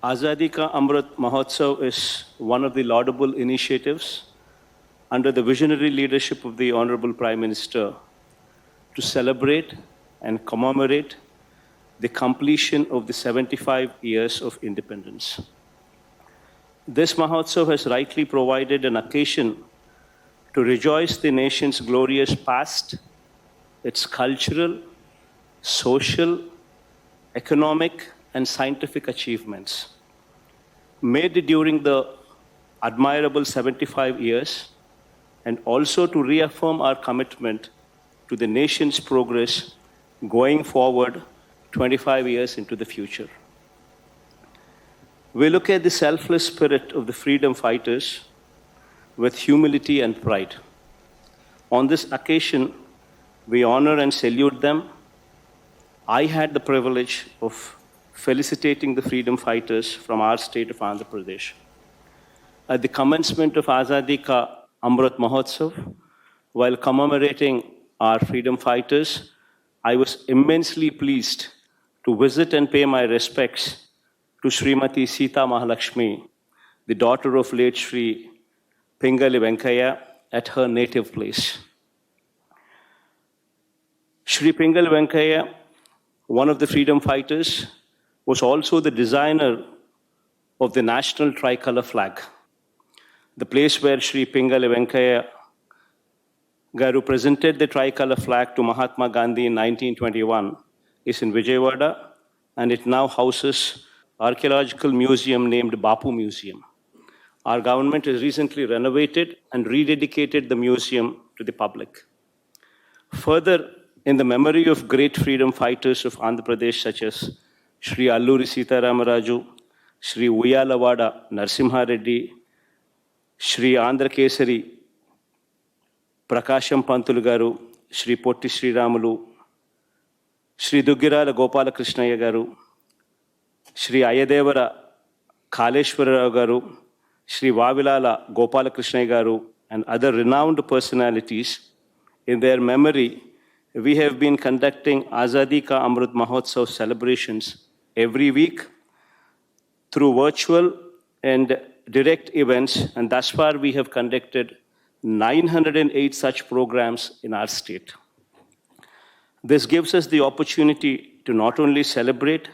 Azadi Ka Amrit Mahotsav is one of the laudable initiatives under the visionary leadership of the Honorable Prime Minister to celebrate and commemorate the completion of the 75 years of independence. This Mahotsav has rightly provided an occasion to rejoice the nation's glorious past, its cultural, social, economic, and scientific achievements made during the admirable 75 years, and also to reaffirm our commitment to the nation's progress going forward 25 years into the future. We look at the selfless spirit of the freedom fighters with humility and pride. On this occasion, we honor and salute them. I had the privilege of felicitating the freedom fighters from our state of Andhra Pradesh. At the commencement of Azadi Ka Amrit Mahotsav, while commemorating our freedom fighters, I was immensely pleased to visit and pay my respects to Srimati Sita Mahalakshmi, the daughter of late Sri Pingali Venkaya, at her native place. Sri Pingali Venkaya, one of the freedom fighters, was also the designer of the national tricolor flag. The place where Sri Pingali Venkaya Garu presented the tricolor flag to Mahatma Gandhi in 1921 is in Vijayawada, and it now houses archaeological museum named Bapu Museum. Our government has recently renovated and rededicated the museum to the public. Further, in the memory of great freedom fighters of Andhra Pradesh such as Sri Alluri Sitaramaraju, Sri Uyalawada Narsimha Reddy, Sri Andhra Kesari Prakasham Pantulu Garu, Sri Potti Sri Ramulu, Sri Duggirala Gopala Krishnaya Garu, Sri Ayadevara Kaleshwara Garu, Sri Vavilala Gopala Krishnaya Garu, and other renowned personalities. In their memory, we have been conducting Azadi Ka Amrit Mahotsav celebrations every week through virtual and direct events, and thus far we have conducted 908 such programs in our state. This gives us the opportunity to not only celebrate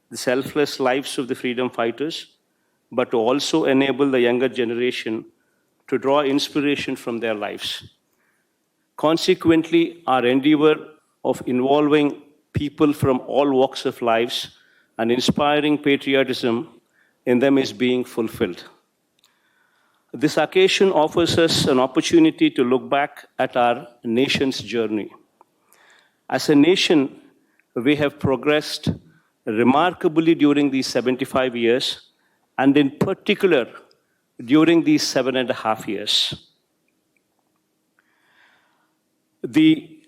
the selfless lives of the freedom fighters, but to also enable the younger generation to draw inspiration from their lives. Consequently, our endeavor of involving people from all walks of lives and inspiring patriotism in them is being fulfilled. This occasion offers us an opportunity to look back at our nation's journey. As a nation, we have progressed remarkably during these 75 years, and in particular, during these 7.5 years. The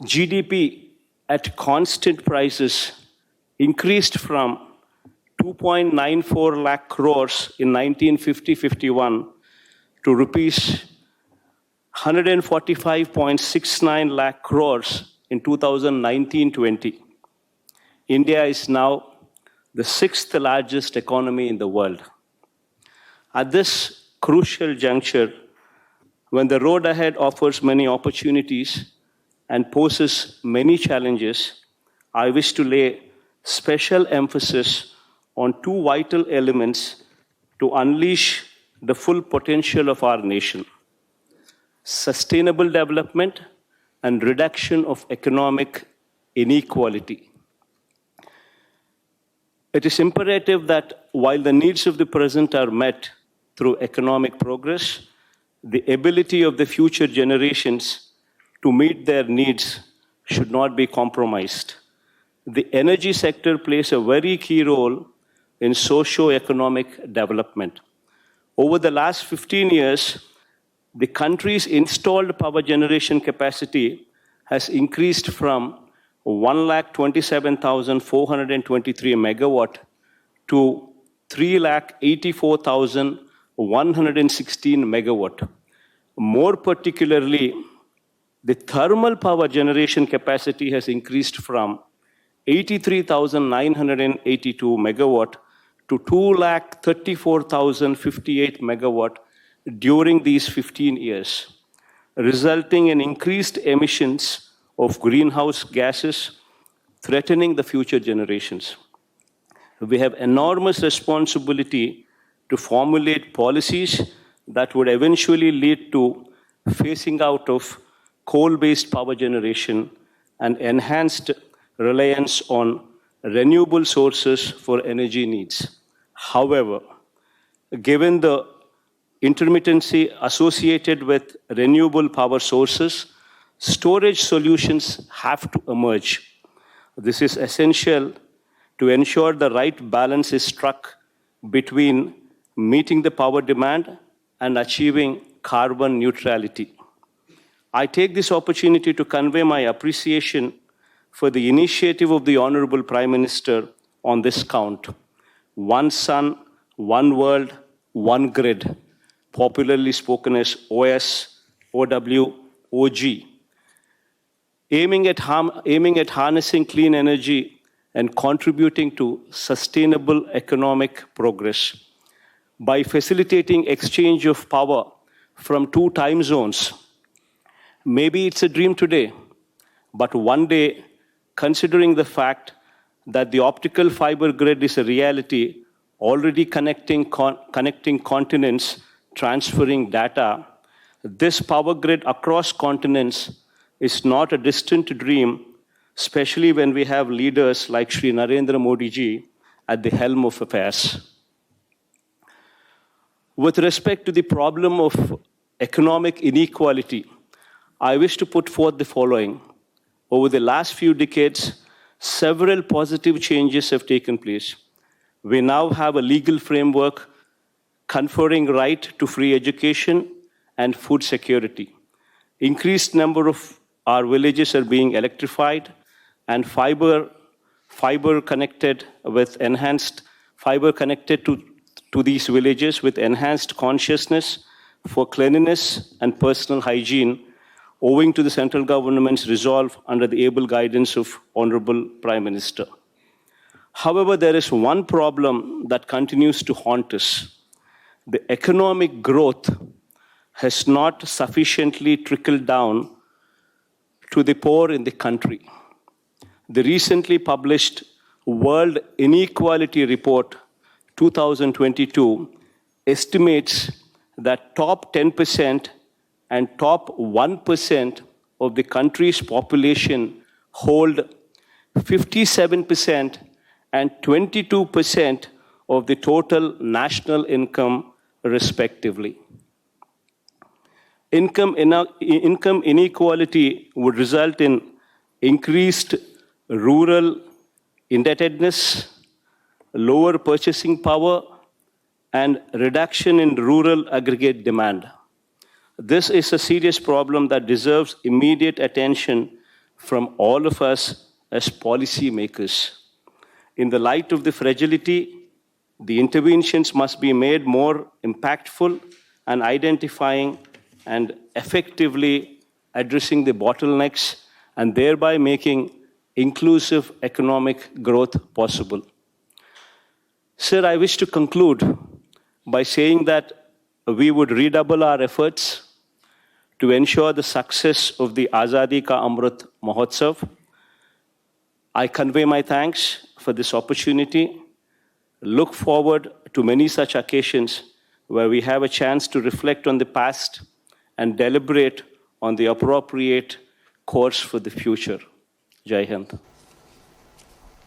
GDP at constant prices increased from 2.94 lakh crores in 1950-51 to rupees 145.69 lakh crores in 2019-20. India is now the 6th largest economy in the world. At this crucial juncture, when the road ahead offers many opportunities and poses many challenges, I wish to lay special emphasis on two vital elements to unleash the full potential of our nation: sustainable development and reduction of economic inequality. It is imperative that while the needs of the present are met through economic progress, the ability of the future generations to meet their needs should not be compromised. The energy sector plays a very key role in socio-economic development. Over the last 15 years, the country's installed power generation capacity has increased from 1,27,423 megawatt to 3,84,116 megawatt. More particularly, the thermal power generation capacity has increased from 83,982 megawatt to 2,34,058 megawatt during these 15 years, resulting in increased emissions of greenhouse gases, threatening the future generations. We have enormous responsibility to formulate policies that would eventually lead to phasing out of coal-based power generation and enhanced reliance on renewable sources for energy needs. However, given the intermittency associated with renewable power sources, storage solutions have to emerge. This is essential to ensure the right balance is struck between meeting the power demand and achieving carbon neutrality. I take this opportunity to convey my appreciation for the initiative of the Honorable Prime Minister on this count. One sun, one world, one grid, popularly spoken as OS, OW, OG, aiming at harnessing clean energy and contributing to sustainable economic progress by facilitating exchange of power from two time zones. Maybe it's a dream today, but one day, considering the fact that the optical fiber grid is a reality, already connecting continents, transferring data, this power grid across continents is not a distant dream, especially when we have leaders like Shri Narendra Modi ji at the helm of affairs. With respect to the problem of economic inequality, I wish to put forth the following. Over the last few decades, several positive changes have taken place. We now have a legal framework conferring right to free education and food security. Increased number of our villages are being electrified and fiber connected to these villages with enhanced consciousness for cleanliness and personal hygiene, owing to the central government's resolve under the able guidance of Honorable Prime Minister. However, there is one problem that continues to haunt us. The economic growth has not sufficiently trickled down to the poor in the country. The recently published World Inequality Report 2022 estimates that top 10% and top 1% of the country's population hold 57% and 22% of the total national income, respectively. Income inequality would result in increased rural indebtedness, lower purchasing power, and reduction in rural aggregate demand. This is a serious problem that deserves immediate attention from all of us as policy makers. In the light of the fragility, the interventions must be made more impactful and identifying and effectively addressing the bottlenecks and thereby making inclusive economic growth possible. Sir, I wish to conclude by saying that we would redouble our efforts to ensure the success of the Azadi Ka Amrit Mahotsav. I convey my thanks for this opportunity. Look forward to many such occasions where we have a chance to reflect on the past and deliberate on the appropriate course for the future. Jai Hind.